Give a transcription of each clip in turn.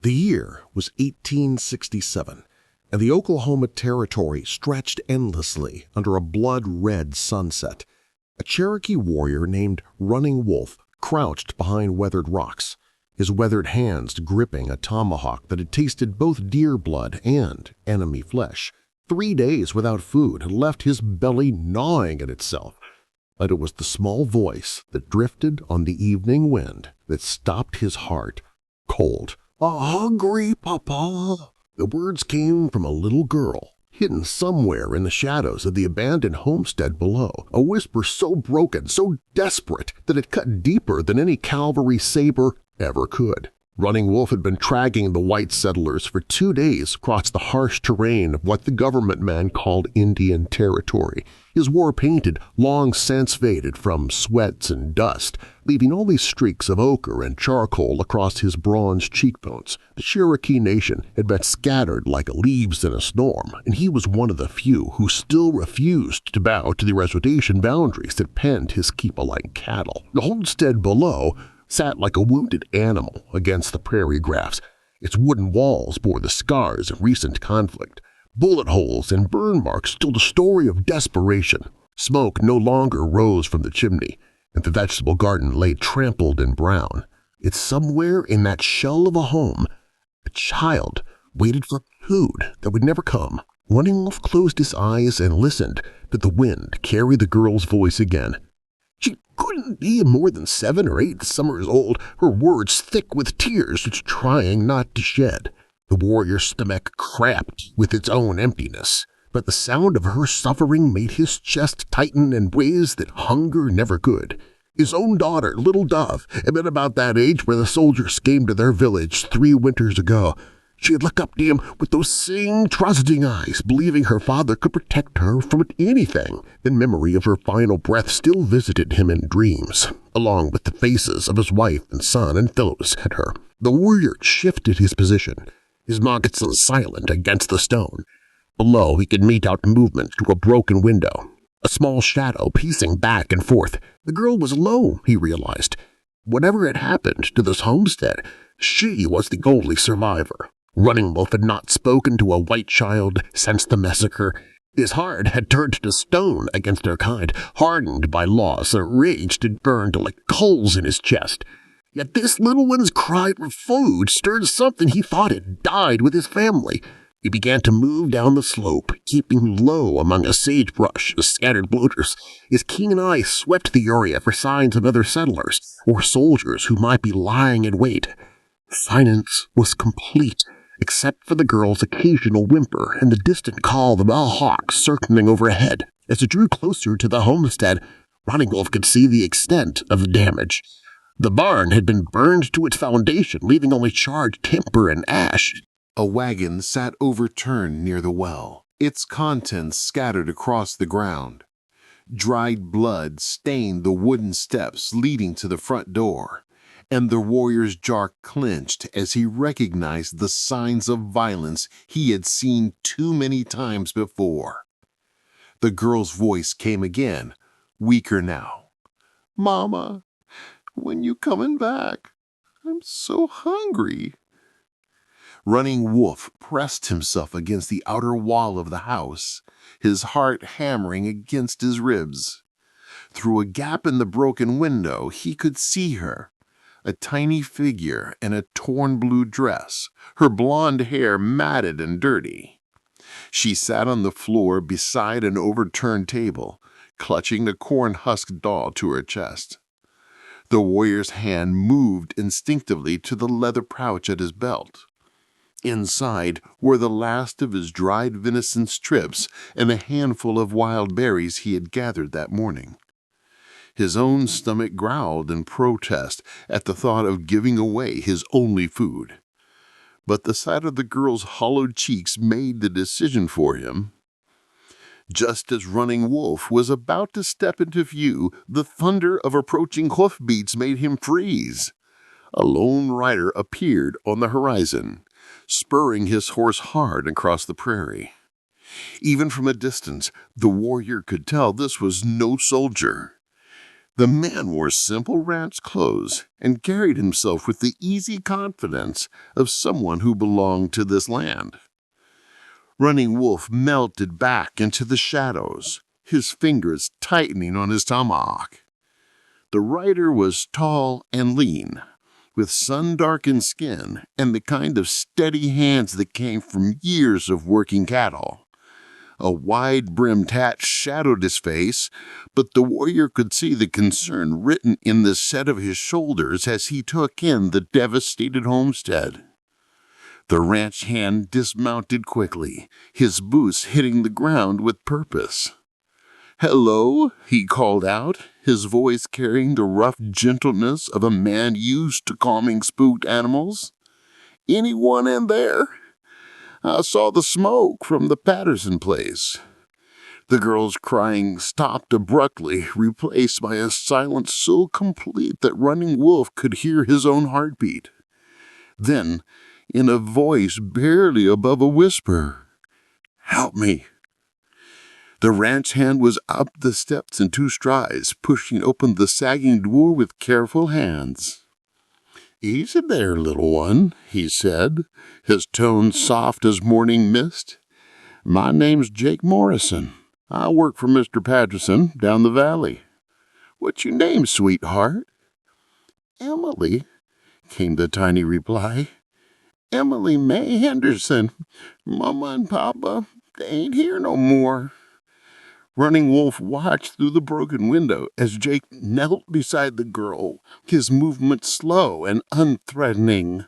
The year was 1867, and the Oklahoma Territory stretched endlessly under a blood-red sunset. A Cherokee warrior named Running Wolf crouched behind weathered rocks, his weathered hands gripping a tomahawk that had tasted both deer blood and enemy flesh. 3 days without food had left his belly gnawing at itself, but it was the small voice that drifted on the evening wind that stopped his heart cold. "Hungry, Papa." The words came from a little girl, hidden somewhere in the shadows of the abandoned homestead below, a whisper so broken, so desperate, that it cut deeper than any cavalry saber ever could. Running Wolf had been tracking the white settlers for 2 days across the harsh terrain of what the government man called Indian Territory. His war-painted, long since faded from sweats and dust, leaving only streaks of ochre and charcoal across his bronze cheekbones. The Cherokee Nation had been scattered like leaves in a storm, and he was one of the few who still refused to bow to the reservation boundaries that penned his keep-alike cattle. The homestead below sat like a wounded animal against the prairie grass. Its wooden walls bore the scars of recent conflict. Bullet holes and burn marks told a story of desperation. Smoke no longer rose from the chimney, and the vegetable garden lay trampled and brown. Yet somewhere in that shell of a home, a child waited for food that would never come. Running Wolf closed his eyes and listened to the wind carry the girl's voice again. She couldn't be more than 7 or 8 summers old, her words thick with tears, trying not to shed. The warrior's stomach cramped with its own emptiness, but the sound of her suffering made his chest tighten in ways that hunger never could. His own daughter, Little Dove, had been about that age where the soldiers came to their village 3 winters ago. She had looked up to him with those same trusting eyes, believing her father could protect her from anything. The memory of her final breath still visited him in dreams, along with the faces of his wife and son and fellows at her. The warrior shifted his position, his moccasin silent against the stone. Below, he could make out movement through a broken window, a small shadow pacing back and forth. The girl was alone, he realized. Whatever had happened to this homestead, she was the only survivor. Running Wolf had not spoken to a white child since the massacre. His heart had turned to stone against their kind, hardened by loss. A rage had burned like coals in his chest. Yet this little one's cry for food stirred something he thought had died with his family. He began to move down the slope, keeping low among a sagebrush and scattered bloaters. His keen eye swept the area for signs of other settlers or soldiers who might be lying in wait. Silence was complete, except for the girl's occasional whimper and the distant call of a hawk circling overhead. As it drew closer to the homestead, Running Wolf could see the extent of the damage. The barn had been burned to its foundation, leaving only charred timber and ash. A wagon sat overturned near the well, its contents scattered across the ground. Dried blood stained the wooden steps leading to the front door, and the warrior's jaw clenched as he recognized the signs of violence he had seen too many times before. The girl's voice came again, weaker now. "Mama, when you coming back? I'm so hungry." Running Wolf pressed himself against the outer wall of the house, his heart hammering against his ribs. Through a gap in the broken window, he could see her, a tiny figure in a torn blue dress, her blonde hair matted and dirty. She sat on the floor beside an overturned table, clutching the corn-husked doll to her chest. The warrior's hand moved instinctively to the leather pouch at his belt. Inside were the last of his dried venison strips and a handful of wild berries he had gathered that morning. His own stomach growled in protest at the thought of giving away his only food. But the sight of the girl's hollowed cheeks made the decision for him. Just as Running Wolf was about to step into view, the thunder of approaching hoofbeats made him freeze. A lone rider appeared on the horizon, spurring his horse hard across the prairie. Even from a distance, the warrior could tell this was no soldier. The man wore simple ranch clothes and carried himself with the easy confidence of someone who belonged to this land. Running Wolf melted back into the shadows, his fingers tightening on his tomahawk. The rider was tall and lean, with sun-darkened skin and the kind of steady hands that came from years of working cattle. A wide-brimmed hat shadowed his face, but the warrior could see the concern written in the set of his shoulders as he took in the devastated homestead. The ranch hand dismounted quickly, his boots hitting the ground with purpose. "Hello," he called out, his voice carrying the rough gentleness of a man used to calming spooked animals. "Anyone in there? I saw the smoke from the Patterson place." The girl's crying stopped abruptly, replaced by a silence so complete that Running Wolf could hear his own heartbeat. Then, in a voice barely above a whisper, "Help me." The ranch hand was up the steps in 2 strides, pushing open the sagging door with careful hands. "Easy there, little one," he said, his tone soft as morning mist. "My name's Jake Morrison. I work for Mr. Patterson down the valley. What's your name, sweetheart?" "Emily," came the tiny reply. "Emily May Henderson. Mama and Papa, they ain't here no more." Running Wolf watched through the broken window as Jake knelt beside the girl, his movements slow and unthreatening.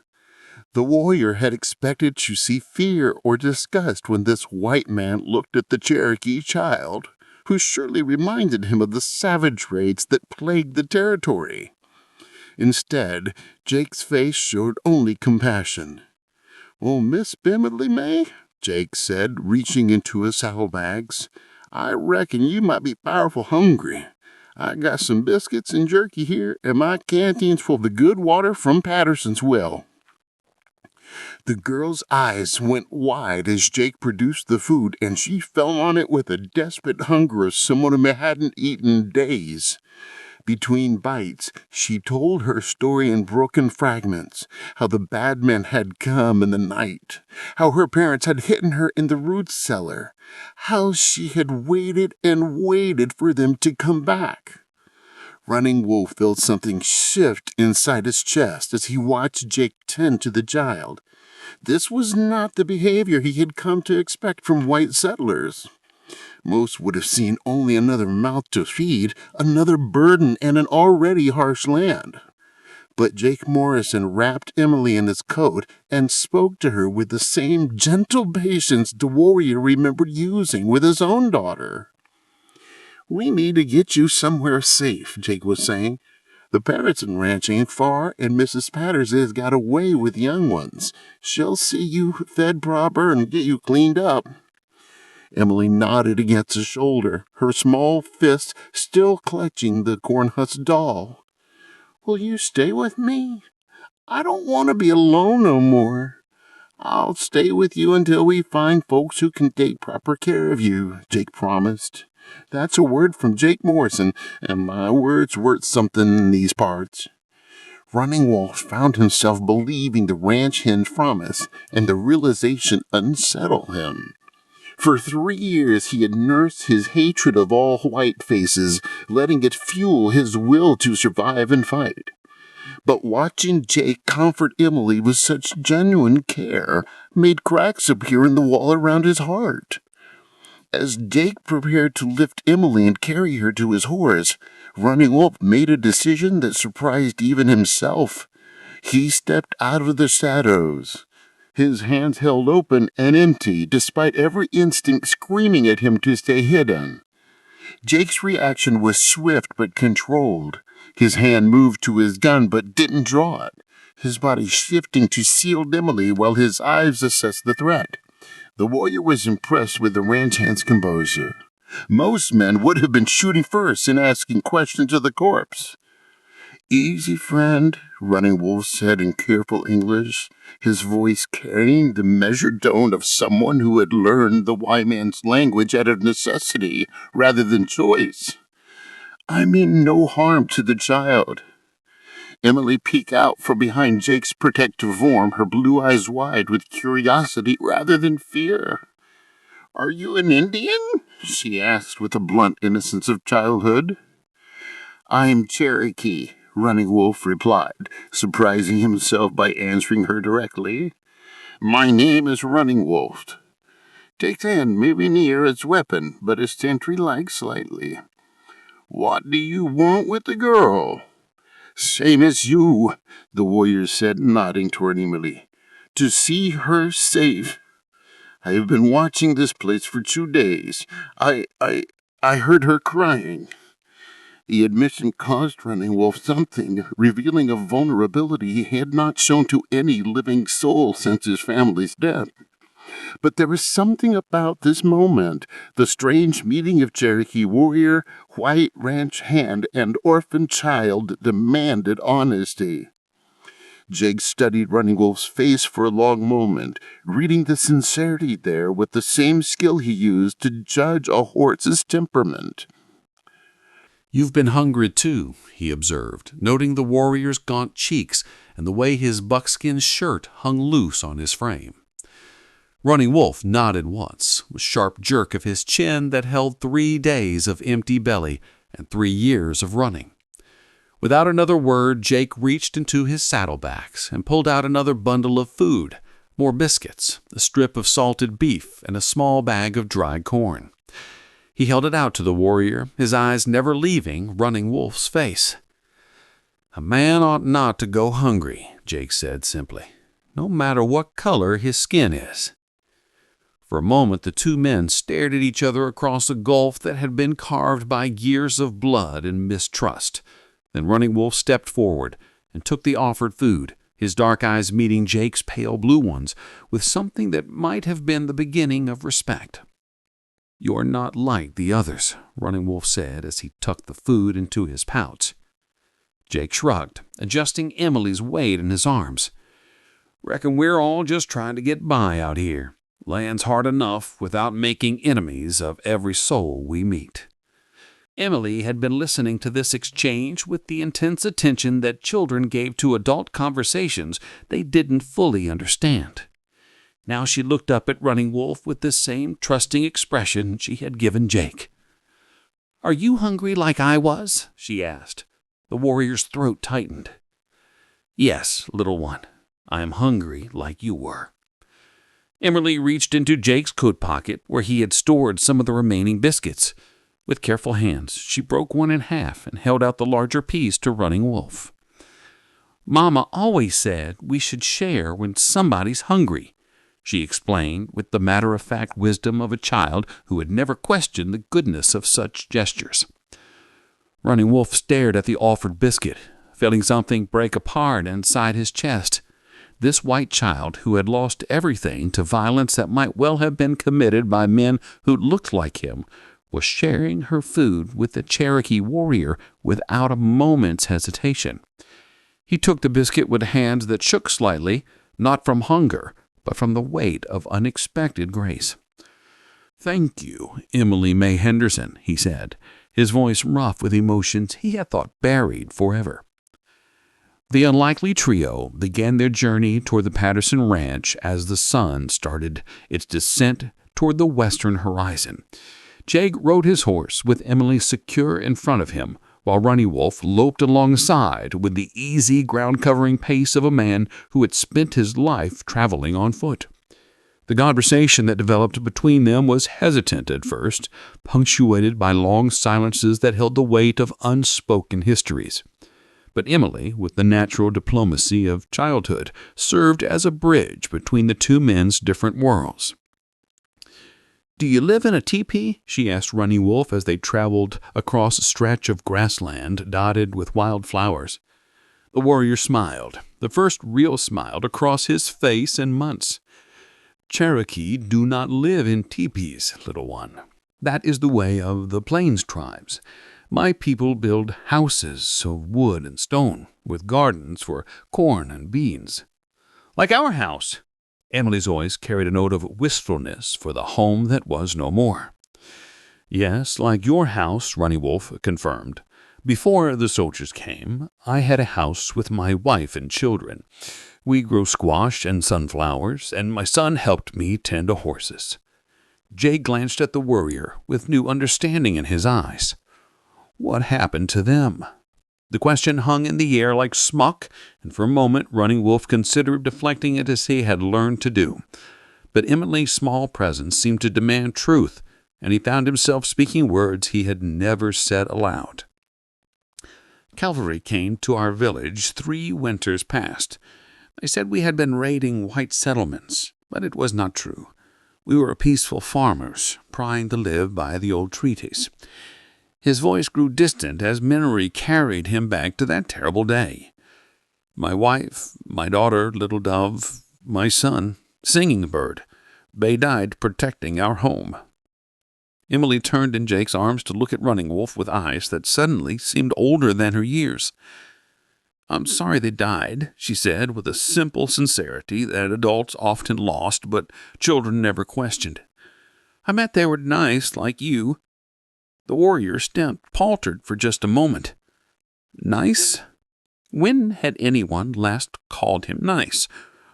The warrior had expected to see fear or disgust when this white man looked at the Cherokee child, who surely reminded him of the savage raids that plagued the territory. Instead, Jake's face showed only compassion. "Oh, Miss Emily May," Jake said, reaching into his saddlebags, "I reckon you might be powerful hungry. I got some biscuits and jerky here, and my canteen's full of the good water from Patterson's well." The girl's eyes went wide as Jake produced the food, and she fell on it with a desperate hunger of someone who hadn't eaten in days. Between bites, she told her story in broken fragments, how the bad men had come in the night, how her parents had hidden her in the root cellar, how she had waited and waited for them to come back. Running Wolf felt something shift inside his chest as he watched Jake tend to the child. This was not the behavior he had come to expect from white settlers. Most would have seen only another mouth to feed, another burden in an already harsh land. But Jake Morrison wrapped Emily in his coat and spoke to her with the same gentle patience the warrior remembered using with his own daughter. "We need to get you somewhere safe," Jake was saying. "The Patterson ranch ain't far, and Mrs. Patterson has got away with young ones. She'll see you fed proper and get you cleaned up." Emily nodded against his shoulder, her small fist still clutching the corn-husk doll. "Will you stay with me? I don't want to be alone no more." "I'll stay with you until we find folks who can take proper care of you," Jake promised. "That's a word from Jake Morrison, and my word's worth something in these parts." Running Wolf found himself believing the ranch hand's promise, and the realization unsettled him. For 3 years he had nursed his hatred of all white faces, letting it fuel his will to survive and fight. But watching Jake comfort Emily with such genuine care made cracks appear in the wall around his heart. As Jake prepared to lift Emily and carry her to his horse, Running Wolf made a decision that surprised even himself. He stepped out of the shadows, his hands held open and empty, despite every instinct screaming at him to stay hidden. Jake's reaction was swift but controlled. His hand moved to his gun but didn't draw it, his body shifting to shield Emily while his eyes assessed the threat. The warrior was impressed with the ranch hand's composure. Most men would have been shooting first and asking questions of the corpse. "Easy, friend," Running Wolf said in careful English, his voice carrying the measured tone of someone who had learned the white man's language out of necessity rather than choice. I mean no harm to the child. Emily peeked out from behind Jake's protective arm, her blue eyes wide with curiosity rather than fear. Are you an Indian? She asked with the blunt innocence of childhood. I'm Cherokee, Running Wolf replied, surprising himself by answering her directly. My name is Running Wolf. Jake's hand may be near its weapon, but his tent relaxed slightly. What do you want with the girl? Same as you, the warrior said, nodding toward Emily. To see her safe. I have been watching this place for 2 days. I heard her crying. The admission caused Running Wolf something, revealing a vulnerability he had not shown to any living soul since his family's death. But there was something about this moment, the strange meeting of Cherokee warrior, white ranch hand, and orphan child demanded honesty. Jake studied Running Wolf's face for a long moment, reading the sincerity there with the same skill he used to judge a horse's temperament. You've been hungry too, he observed, noting the warrior's gaunt cheeks and the way his buckskin shirt hung loose on his frame. Running Wolf nodded once, with a sharp jerk of his chin that held 3 days of empty belly and 3 years of running. Without another word, Jake reached into his saddlebags and pulled out another bundle of food, more biscuits, a strip of salted beef, and a small bag of dried corn. He held it out to the warrior, his eyes never leaving Running Wolf's face. A man ought not to go hungry, Jake said simply, no matter what color his skin is. For a moment the two men stared at each other across a gulf that had been carved by years of blood and mistrust. Then Running Wolf stepped forward and took the offered food, his dark eyes meeting Jake's pale blue ones with something that might have been the beginning of respect. You're not like the others, Running Wolf said as he tucked the food into his pouch. Jake shrugged, adjusting Emily's weight in his arms. Reckon we're all just trying to get by out here. Land's hard enough without making enemies of every soul we meet. Emily had been listening to this exchange with the intense attention that children gave to adult conversations they didn't fully understand. Now she looked up at Running Wolf with the same trusting expression she had given Jake. Are you hungry like I was? She asked. The warrior's throat tightened. Yes, little one, I am hungry like you were. Emily reached into Jake's coat pocket where he had stored some of the remaining biscuits. With careful hands, she broke one in half and held out the larger piece to Running Wolf. Mama always said we should share when somebody's hungry, she explained with the matter-of-fact wisdom of a child who had never questioned the goodness of such gestures. Running Wolf stared at the offered biscuit, feeling something break apart inside his chest. This white child, who had lost everything to violence that might well have been committed by men who looked like him, was sharing her food with the Cherokee warrior without a moment's hesitation. He took the biscuit with hands that shook slightly, not from hunger, but from the weight of unexpected grace. Thank you, Emily May Henderson, he said, his voice rough with emotions he had thought buried forever. The unlikely trio began their journey toward the Patterson Ranch as the sun started its descent toward the western horizon. Jake rode his horse with Emily secure in front of him, while Running Wolf loped alongside with the easy ground-covering pace of a man who had spent his life traveling on foot. The conversation that developed between them was hesitant at first, punctuated by long silences that held the weight of unspoken histories. But Emily, with the natural diplomacy of childhood, served as a bridge between the two men's different worlds. Do you live in a teepee? She asked Running Wolf as they traveled across a stretch of grassland dotted with wild flowers. The warrior smiled, the first real smile across his face in months. Cherokee do not live in teepees, little one. That is the way of the Plains tribes. My people build houses of wood and stone, with gardens for corn and beans. Like our house. Emily's voice carried a note of wistfulness for the home that was no more. Yes, like your house, Running Wolf confirmed. Before the soldiers came, I had a house with my wife and children. We grew squash and sunflowers, and my son helped me tend the horses. Jay glanced at the warrior with new understanding in his eyes. What happened to them? The question hung in the air like smoke, and for a moment Running Wolf considered deflecting it as he had learned to do. But Emily's small presence seemed to demand truth, and he found himself speaking words he had never said aloud. Cavalry came to our village 3 winters past. They said we had been raiding white settlements, but it was not true. We were peaceful farmers, trying to live by the old treaties. His voice grew distant as memory carried him back to that terrible day. My wife, my daughter, Little Dove, my son, Singing Bird, they died protecting our home. Emily turned in Jake's arms to look at Running Wolf with eyes that suddenly seemed older than her years. I'm sorry they died, she said with a simple sincerity that adults often lost but children never questioned. I meant they were nice like you. The warrior faltered for just a moment. Nice? When had anyone last called him nice?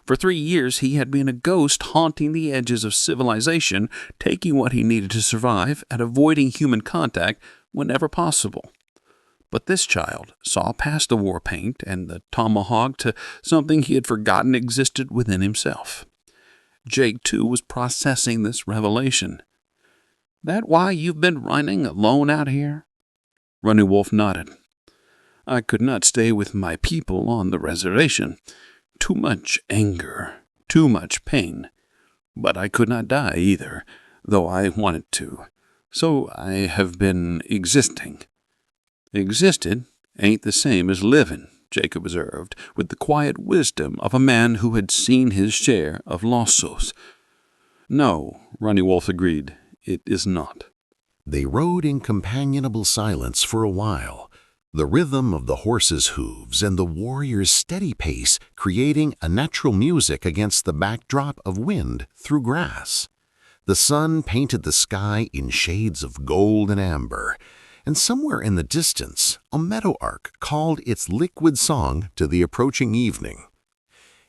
For 3 years he had been a ghost haunting the edges of civilization, taking what he needed to survive and avoiding human contact whenever possible. But this child saw past the war paint and the tomahawk to something he had forgotten existed within himself. Jake, too, was processing this revelation. That why you've been running alone out here? Running Wolf nodded. I could not stay with my people on the reservation. Too much anger, too much pain. But I could not die either, though I wanted to. So I have been existing. Existed ain't the same as living, Jacob observed, with the quiet wisdom of a man who had seen his share of losses. No, Running Wolf agreed. It is not. They rode in companionable silence for a while, the rhythm of the horses' hooves and the warrior's steady pace creating a natural music against the backdrop of wind through grass. The sun painted the sky in shades of gold and amber, and somewhere in the distance, a meadowlark called its liquid song to the approaching evening.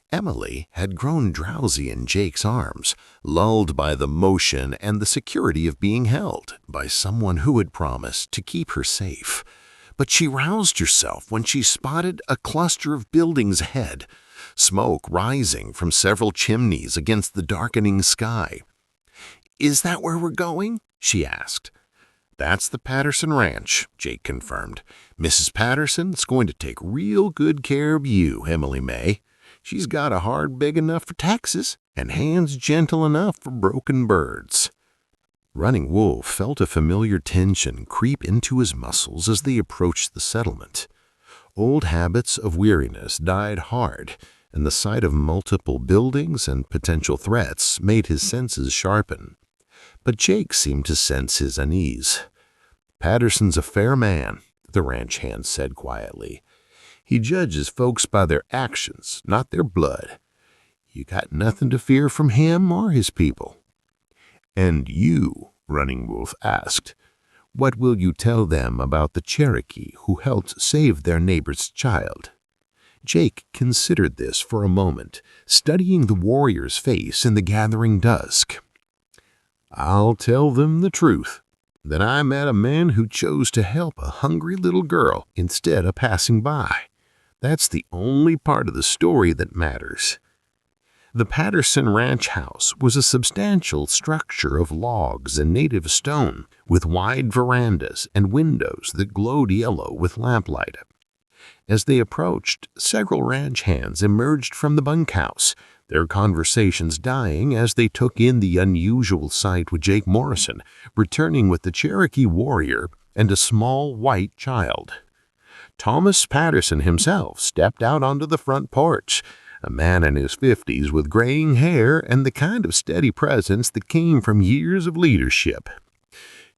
Emily had grown drowsy in Jake's arms, lulled by the motion and the security of being held by someone who had promised to keep her safe. But she roused herself when she spotted a cluster of buildings ahead, smoke rising from several chimneys against the darkening sky. "Is that where we're going?" she asked. "That's the Patterson Ranch," Jake confirmed. "Mrs. Patterson's going to take real good care of you, Emily May. She's got a heart big enough for taxes and hands gentle enough for broken birds." Running Wolf felt a familiar tension creep into his muscles as they approached the settlement. Old habits of weariness died hard, and the sight of multiple buildings and potential threats made his senses sharpen. But Jake seemed to sense his unease. "Patterson's a fair man," the ranch hand said quietly. "He judges folks by their actions, not their blood. You got nothing to fear from him or his people." "And you," Running Wolf asked, "what will you tell them about the Cherokee who helped save their neighbor's child?" Jake considered this for a moment, studying the warrior's face in the gathering dusk. "I'll tell them the truth, that I met a man who chose to help a hungry little girl instead of passing by. That's the only part of the story that matters." The Patterson Ranch house was a substantial structure of logs and native stone, with wide verandas and windows that glowed yellow with lamplight. As they approached, several ranch hands emerged from the bunkhouse, their conversations dying as they took in the unusual sight with Jake Morrison, returning with the Cherokee warrior and a small white child. Thomas Patterson himself stepped out onto the front porch, a man in his 50s with graying hair and the kind of steady presence that came from years of leadership.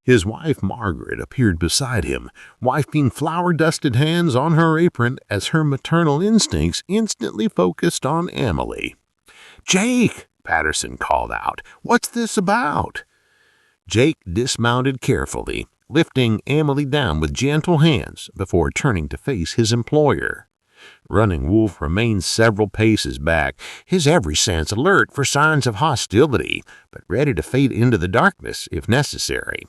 His wife Margaret appeared beside him, wiping flour-dusted hands on her apron as her maternal instincts instantly focused on Emily. "Jake!" Patterson called out. "What's this about?" Jake dismounted carefully, lifting Emily down with gentle hands before turning to face his employer. Running Wolf remained several paces back, his every sense alert for signs of hostility, but ready to fade into the darkness if necessary.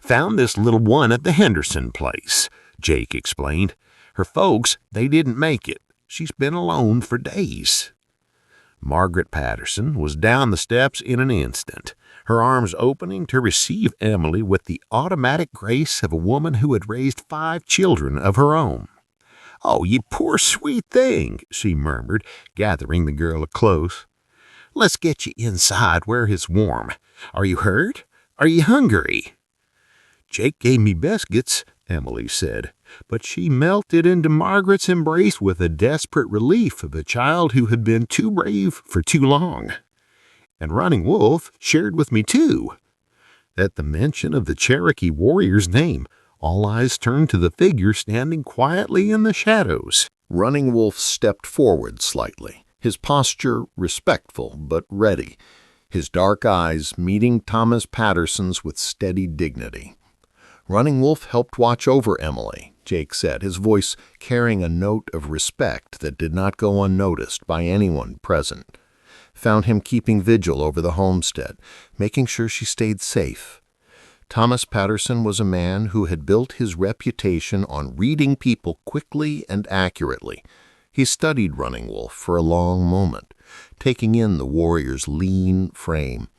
"Found this little one at the Henderson place," Jake explained. "Her folks, they didn't make it. She's been alone for days." Margaret Patterson was down the steps in an instant, her arms opening to receive Emily with the automatic grace of a woman who had raised 5 children of her own. "Oh, you poor sweet thing," she murmured, gathering the girl close. "Let's get you inside where it's warm. Are you hurt? Are you hungry?" "Jake gave me biscuits," Emily said, but she melted into Margaret's embrace with a desperate relief of a child who had been too brave for too long. "And Running Wolf shared with me, too." At the mention of the Cherokee warrior's name, all eyes turned to the figure standing quietly in the shadows. Running Wolf stepped forward slightly, his posture respectful but ready, his dark eyes meeting Thomas Patterson's with steady dignity. Running Wolf helped watch over Emily, Jake said, his voice carrying a note of respect that did not go unnoticed by anyone present. Found him keeping vigil over the homestead, making sure she stayed safe. Thomas Patterson was a man who had built his reputation on reading people quickly and accurately. He studied Running Wolf for a long moment, taking in the warrior's lean frame,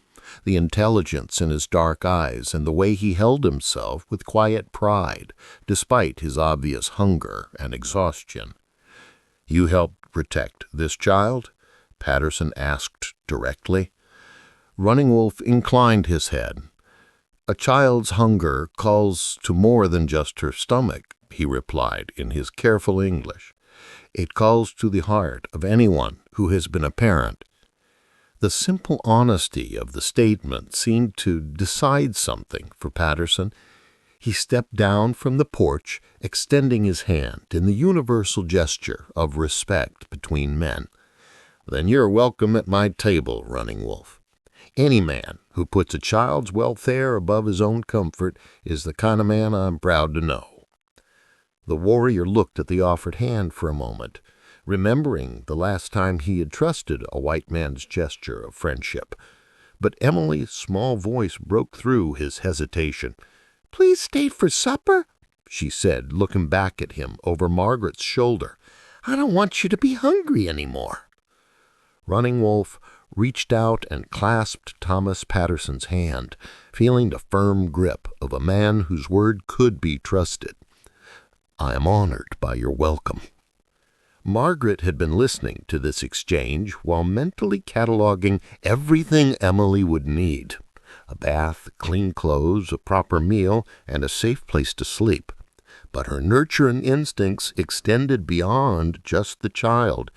the intelligence in his dark eyes, and the way he held himself with quiet pride, despite his obvious hunger and exhaustion. "You helped protect this child?" Patterson asked directly. Running Wolf inclined his head. "A child's hunger calls to more than just her stomach," he replied in his careful English. "It calls to the heart of anyone who has been a parent." The simple honesty of the statement seemed to decide something for Patterson. He stepped down from the porch, extending his hand in the universal gesture of respect between men. "Then you're welcome at my table, Running Wolf. Any man who puts a child's welfare above his own comfort is the kind of man I'm proud to know." The warrior looked at the offered hand for a moment, remembering the last time he had trusted a white man's gesture of friendship. But Emily's small voice broke through his hesitation. "Please stay for supper," she said, looking back at him over Margaret's shoulder. "I don't want you to be hungry anymore." Running Wolf reached out and clasped Thomas Patterson's hand, feeling the firm grip of a man whose word could be trusted. "I am honored by your welcome." Margaret had been listening to this exchange while mentally cataloging everything Emily would need: a bath, clean clothes, a proper meal, and a safe place to sleep. But her nurturing instincts extended beyond just the child.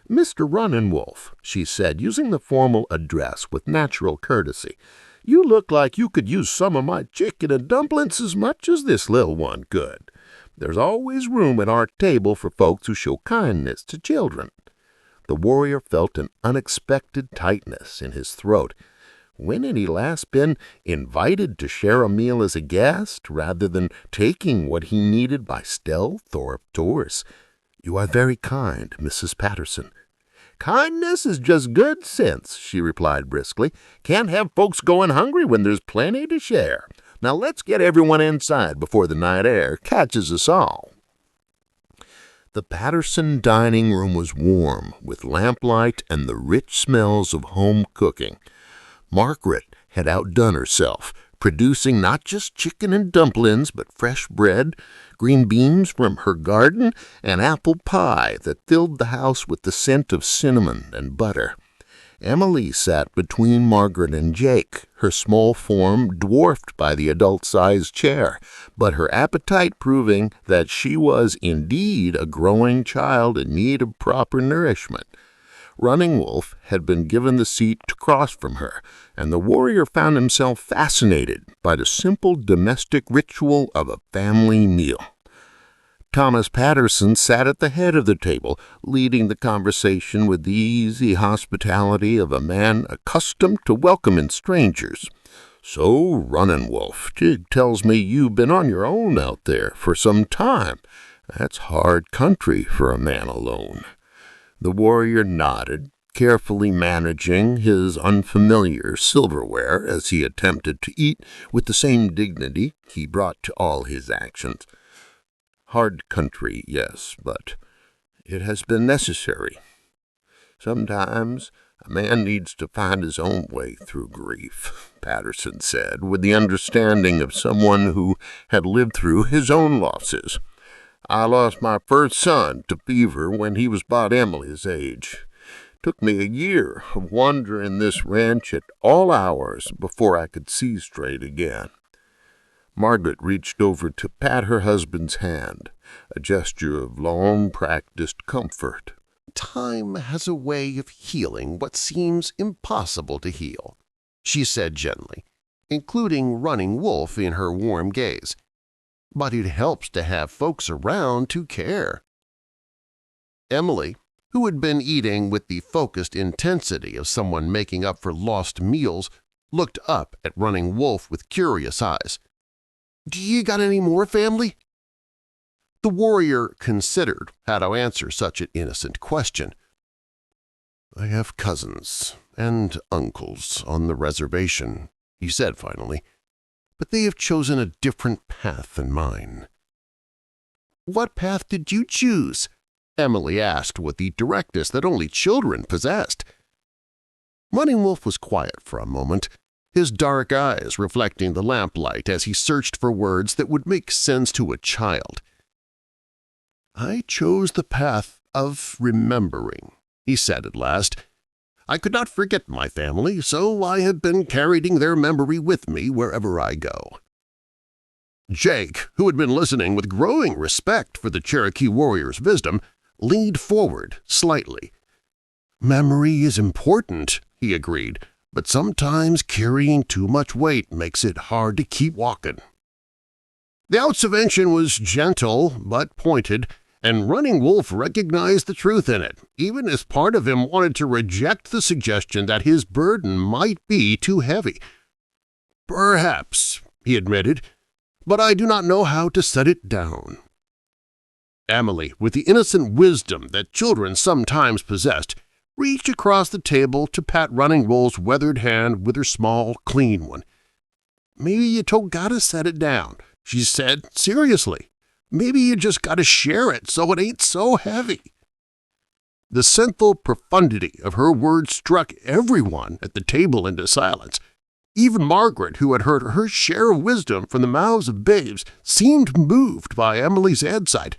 "Mr. Running Wolf," she said, using the formal address with natural courtesy, "you look like you could use some of my chicken and dumplings as much as this little one could. There's always room at our table for folks who show kindness to children." The warrior felt an unexpected tightness in his throat. When had he last been invited to share a meal as a guest, rather than taking what he needed by stealth or force? "You are very kind, Mrs. Patterson." "Kindness is just good sense," she replied briskly. "Can't have folks going hungry when there's plenty to share. Now let's get everyone inside before the night air catches us all." The Patterson dining room was warm, with lamplight and the rich smells of home cooking. Margaret had outdone herself, producing not just chicken and dumplings, but fresh bread, green beans from her garden, and apple pie that filled the house with the scent of cinnamon and butter. Emily sat between Margaret and Jake, her small form dwarfed by the adult-sized chair, but her appetite proving that she was indeed a growing child in need of proper nourishment. Running Wolf had been given the seat across from her, and the warrior found himself fascinated by the simple domestic ritual of a family meal. Thomas Patterson sat at the head of the table, leading the conversation with the easy hospitality of a man accustomed to welcoming strangers. "So, Running Wolf, Jig tells me you've been on your own out there for some time. That's hard country for a man alone." The warrior nodded, carefully managing his unfamiliar silverware as he attempted to eat with the same dignity he brought to all his actions. "Hard country, yes, but it has been necessary. Sometimes a man needs to find his own way through grief," Patterson said, with the understanding of someone who had lived through his own losses. "I lost my first son to fever when he was about Emily's age. Took me a year of wandering this ranch at all hours before I could see straight again." Margaret reached over to pat her husband's hand, a gesture of long-practiced comfort. "Time has a way of healing what seems impossible to heal," she said gently, including Running Wolf in her warm gaze. "But it helps to have folks around to care." Emily, who had been eating with the focused intensity of someone making up for lost meals, looked up at Running Wolf with curious eyes. "Do you got any more family?" The warrior considered how to answer such an innocent question. "I have cousins and uncles on the reservation," he said finally, "but they have chosen a different path than mine." "What path did you choose?" Emily asked with the directness that only children possessed. Running Wolf was quiet for a moment, his dark eyes reflecting the lamplight as he searched for words that would make sense to a child. "I chose the path of remembering," he said at last. "I could not forget my family, so I have been carrying their memory with me wherever I go." Jake, who had been listening with growing respect for the Cherokee warrior's wisdom, leaned forward slightly. "Memory is important," he agreed, "but sometimes carrying too much weight makes it hard to keep walking." The observation was gentle but pointed, and Running Wolf recognized the truth in it, even as part of him wanted to reject the suggestion that his burden might be too heavy. "Perhaps," he admitted, "but I do not know how to set it down." Emily, with the innocent wisdom that children sometimes possessed, reached across the table to pat Running Wolf's weathered hand with her small, clean one. "Maybe you don't gotta set it down," she said seriously. "Maybe you just gotta share it so it ain't so heavy." The sinful profundity of her words struck everyone at the table into silence. Even Margaret, who had heard her share of wisdom from the mouths of babes, seemed moved by Emily's insight.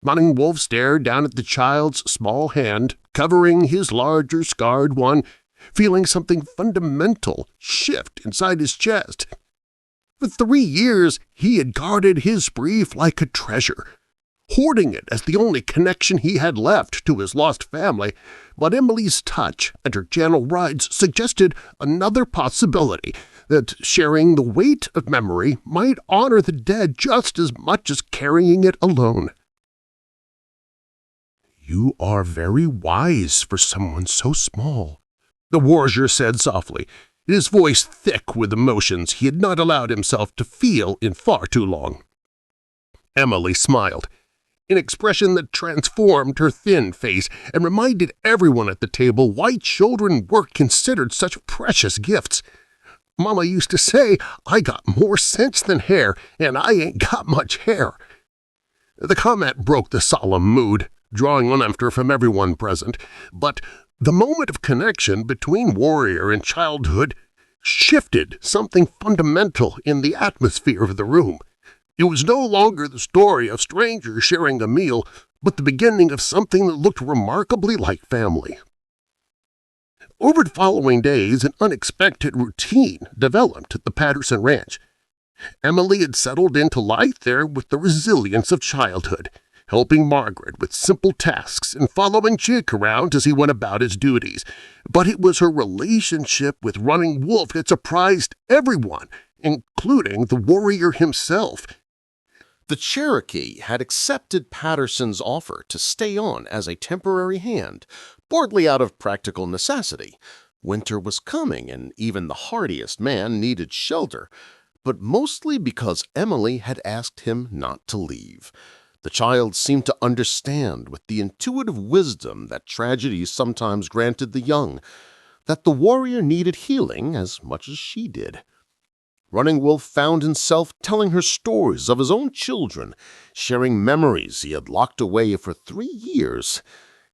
Running Wolf stared down at the child's small hand, covering his larger, scarred one, feeling something fundamental shift inside his chest. For 3 years, he had guarded his brief like a treasure, hoarding it as the only connection he had left to his lost family, but Emily's touch and her gentle rides suggested another possibility, that sharing the weight of memory might honor the dead just as much as carrying it alone. "You are very wise for someone so small," the warrior said softly, his voice thick with emotions he had not allowed himself to feel in far too long. Emily smiled, an expression that transformed her thin face and reminded everyone at the table why children were considered such precious gifts. "Mama used to say I got more sense than hair, and I ain't got much hair." The comment broke the solemn mood, drawing laughter from everyone present, but the moment of connection between warrior and childhood shifted something fundamental in the atmosphere of the room. It was no longer the story of strangers sharing a meal, but the beginning of something that looked remarkably like family. Over the following days, an unexpected routine developed at the Patterson Ranch. Emily had settled into life there with the resilience of childhood, helping Margaret with simple tasks and following Jake around as he went about his duties. But it was her relationship with Running Wolf that surprised everyone, including the warrior himself. The Cherokee had accepted Patterson's offer to stay on as a temporary hand, partly out of practical necessity, Winter was coming, and even the hardiest man needed shelter, but mostly because Emily had asked him not to leave. The child seemed to understand, with the intuitive wisdom that tragedy sometimes granted the young, that the warrior needed healing as much as she did. Running Wolf found himself telling her stories of his own children, sharing memories he had locked away for 3 years.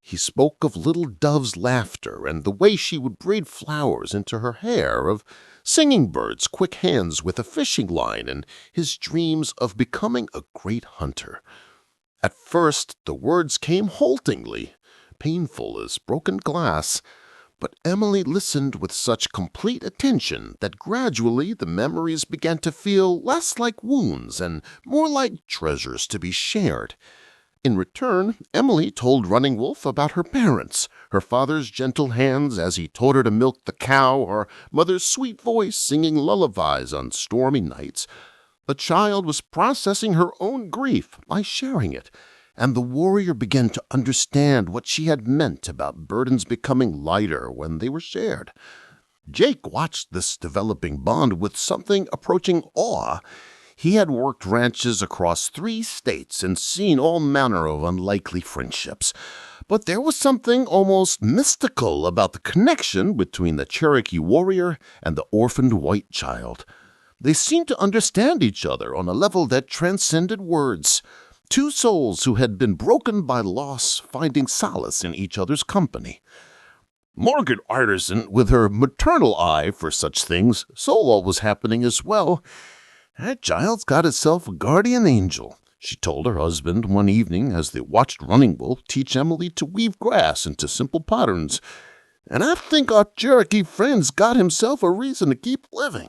He spoke of little Dove's laughter and the way she would braid flowers into her hair, of Singing Bird's quick hands with a fishing line, and his dreams of becoming a great hunter. At first, the words came haltingly, painful as broken glass, but Emily listened with such complete attention that gradually the memories began to feel less like wounds and more like treasures to be shared. In return, Emily told Running Wolf about her parents, her father's gentle hands as he taught her to milk the cow, her mother's sweet voice singing lullabies on stormy nights. The child was processing her own grief by sharing it, and the warrior began to understand what she had meant about burdens becoming lighter when they were shared. Jake watched this developing bond with something approaching awe. He had worked ranches across 3 states and seen all manner of unlikely friendships, but there was something almost mystical about the connection between the Cherokee warrior and the orphaned white child. They seemed to understand each other on a level that transcended words. 2 souls who had been broken by loss, finding solace in each other's company. Margaret Arterson, with her maternal eye for such things, saw what was happening as well. "That child's got itself a guardian angel," she told her husband one evening as they watched Running Wolf teach Emily to weave grass into simple patterns. "And I think our Cherokee friend's got himself a reason to keep living."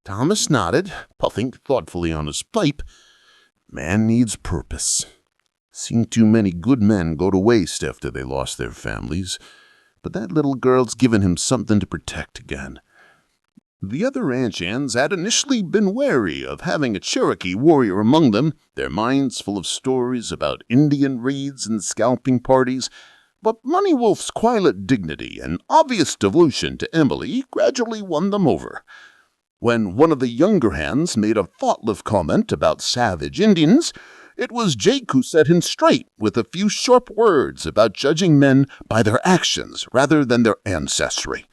Thomas nodded, puffing thoughtfully on his pipe. "Man needs purpose. Seen too many good men go to waste after they lost their families, but that little girl's given him something to protect again." The other ranch hands had initially been wary of having a Cherokee warrior among them, their minds full of stories about Indian raids and scalping parties, but Running Wolf's quiet dignity and obvious devotion to Emily gradually won them over. When one of the younger hands made a thoughtless comment about savage Indians, it was Jake who set him straight with a few sharp words about judging men by their actions rather than their ancestry.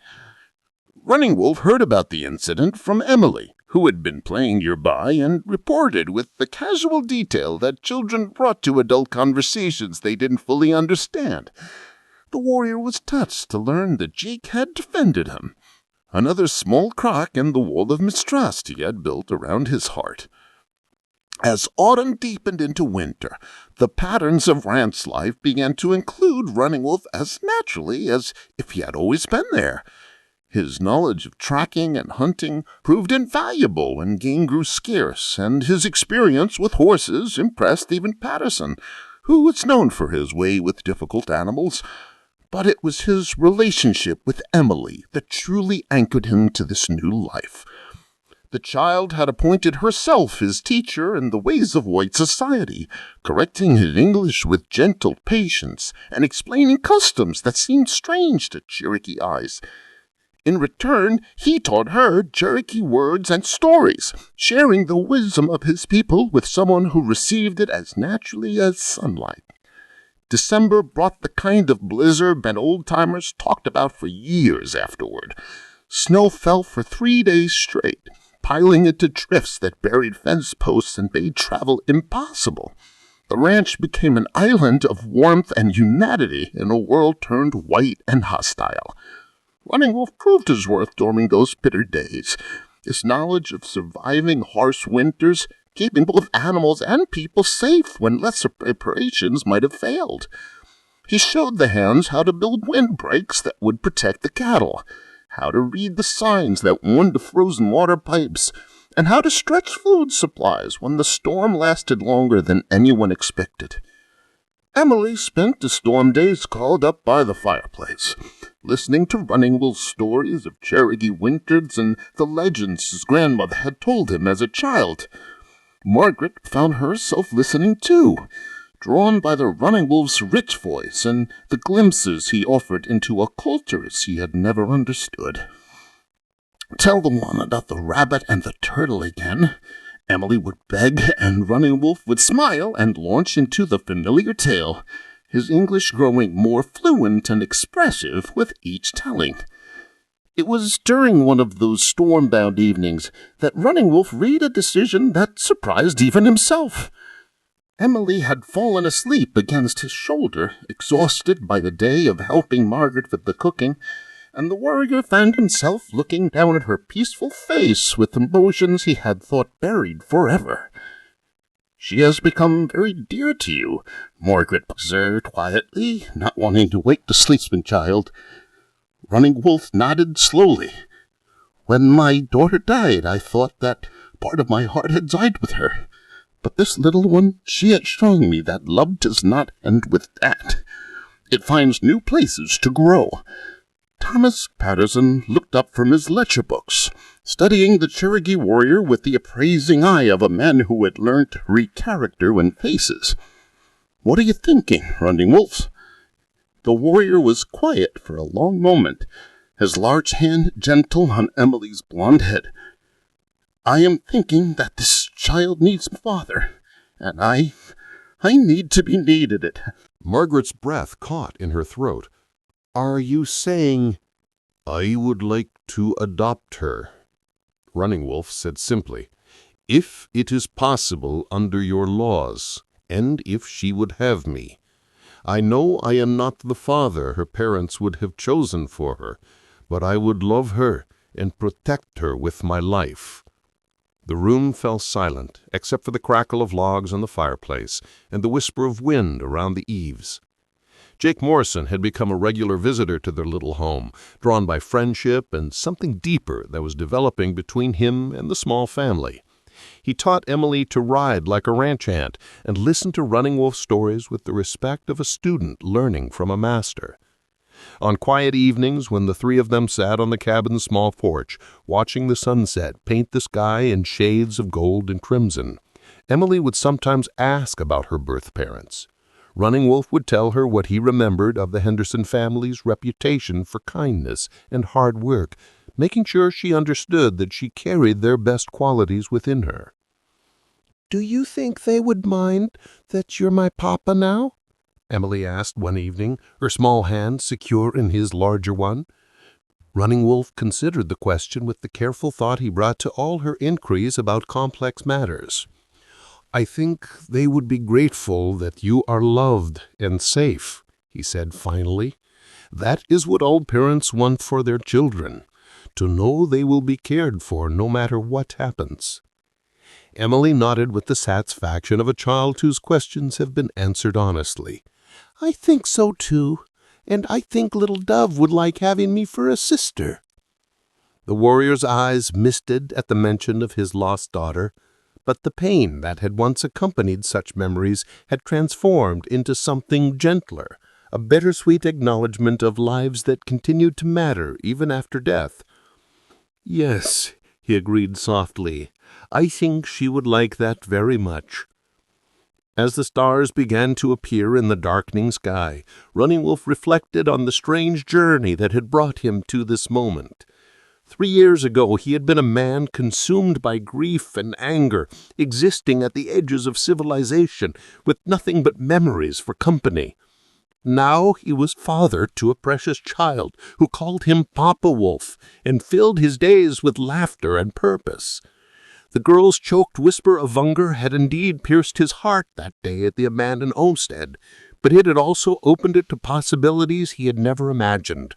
Running Wolf heard about the incident from Emily, who had been playing nearby, and reported with the casual detail that children brought to adult conversations they didn't fully understand. The warrior was touched to learn that Jake had defended him. Another small crack in the wall of mistrust he had built around his heart. As autumn deepened into winter, the patterns of ranch life began to include Running Wolf as naturally as if he had always been there. His knowledge of tracking and hunting proved invaluable when game grew scarce, and his experience with horses impressed even Patterson, who was known for his way with difficult animals. But it was his relationship with Emily that truly anchored him to this new life. The child had appointed herself his teacher in the ways of white society, correcting his English with gentle patience and explaining customs that seemed strange to Cherokee eyes. In return, he taught her Cherokee words and stories, sharing the wisdom of his people with someone who received it as naturally as sunlight. December brought the kind of blizzard that old-timers talked about for years afterward. Snow fell for 3 days straight, piling into drifts that buried fence posts and made travel impossible. The ranch became an island of warmth and humanity in a world turned white and hostile. Running Wolf proved his worth during those bitter days. His knowledge of surviving harsh winters, keeping both animals and people safe when lesser preparations might have failed. He showed the hands how to build windbreaks that would protect the cattle, how to read the signs that warned the frozen water pipes, and how to stretch food supplies when the storm lasted longer than anyone expected. Emily spent the storm days called up by the fireplace, listening to Running Wolf's stories of Cherokee winters and the legends his grandmother had told him as a child. Margaret found herself listening too, drawn by the Running Wolf's rich voice and the glimpses he offered into a cultures he had never understood. "Tell the one about the rabbit and the turtle again," Emily would beg, and Running Wolf would smile and launch into the familiar tale, his English growing more fluent and expressive with each telling. It was during one of those storm-bound evenings that Running Wolf reached a decision that surprised even himself. Emily had fallen asleep against his shoulder, exhausted by the day of helping Margaret with the cooking, and the warrior found himself looking down at her peaceful face with emotions he had thought buried forever. "She has become very dear to you," Margaret observed quietly, not wanting to wake the sleeping child. Running Wolf nodded slowly. "When my daughter died, I thought that part of my heart had died with her. But this little one, she had shown me that love does not end with that. It finds new places to grow." Thomas Patterson looked up from his lecture books, studying the Cherokee warrior with the appraising eye of a man who had learned to read character when faces. "What are you thinking, Running Wolf?" The warrior was quiet for a long moment, his large hand gentle on Emily's blonde head. "I am thinking that this child needs a father, and I need to be needed." Margaret's breath caught in her throat. "Are you saying—" "I would like to adopt her," Running Wolf said simply, "if it is possible under your laws, and if she would have me. I know I am not the father her parents would have chosen for her, but I would love her and protect her with my life." The room fell silent, except for the crackle of logs on the fireplace and the whisper of wind around the eaves. Jake Morrison had become a regular visitor to their little home, drawn by friendship and something deeper that was developing between him and the small family. He taught Emily to ride like a ranch hand and listen to Running Wolf stories with the respect of a student learning from a master. On quiet evenings, when the three of them sat on the cabin's small porch, watching the sunset paint the sky in shades of gold and crimson, Emily would sometimes ask about her birth parents. Running Wolf would tell her what he remembered of the Henderson family's reputation for kindness and hard work, making sure she understood that she carried their best qualities within her. "Do you think they would mind that you're my papa now?" Emily asked one evening, her small hand secure in his larger one. Running Wolf considered the question with the careful thought he brought to all her inquiries about complex matters. "I think they would be grateful that you are loved and safe," he said finally. "That is what all parents want for their children, to know they will be cared for no matter what happens." Emily nodded with the satisfaction of a child whose questions have been answered honestly. "I think so, too, and I think little Dove would like having me for a sister." The warrior's eyes misted at the mention of his lost daughter, but the pain that had once accompanied such memories had transformed into something gentler, a bittersweet acknowledgment of lives that continued to matter even after death. "Yes," he agreed softly, "I think she would like that very much." As the stars began to appear in the darkening sky, Running Wolf reflected on the strange journey that had brought him to this moment. 3 years ago he had been a man consumed by grief and anger, existing at the edges of civilization, with nothing but memories for company. Now he was father to a precious child who called him Papa Wolf and filled his days with laughter and purpose. The girl's choked whisper of hunger had indeed pierced his heart that day at the abandoned homestead, but it had also opened it to possibilities he had never imagined.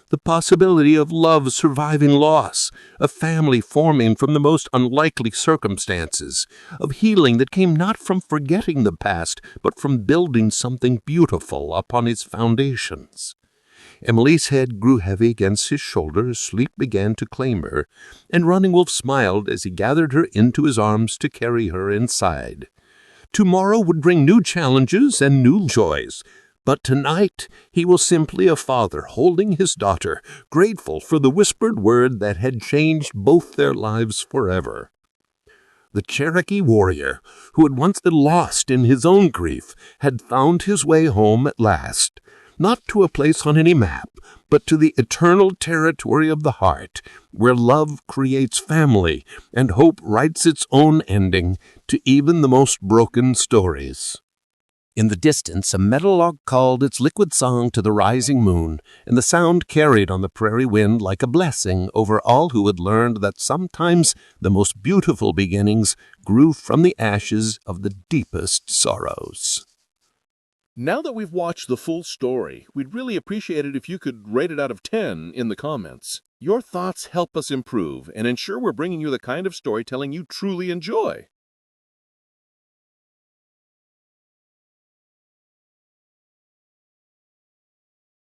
The possibility of love surviving loss, of family forming from the most unlikely circumstances, of healing that came not from forgetting the past, but from building something beautiful upon its foundations. Emily's head grew heavy against his shoulder as sleep began to claim her, and Running Wolf smiled as he gathered her into his arms to carry her inside. Tomorrow would bring new challenges and new joys, but tonight he was simply a father holding his daughter, grateful for the whispered word that had changed both their lives forever. The Cherokee warrior, who had once been lost in his own grief, had found his way home at last, not to a place on any map, but to the eternal territory of the heart, where love creates family and hope writes its own ending to even the most broken stories. In the distance, a meadowlark called its liquid song to the rising moon, and the sound carried on the prairie wind like a blessing over all who had learned that sometimes the most beautiful beginnings grew from the ashes of the deepest sorrows. Now that we've watched the full story, we'd really appreciate it if you could rate it out of 10 in the comments. Your thoughts help us improve and ensure we're bringing you the kind of storytelling you truly enjoy.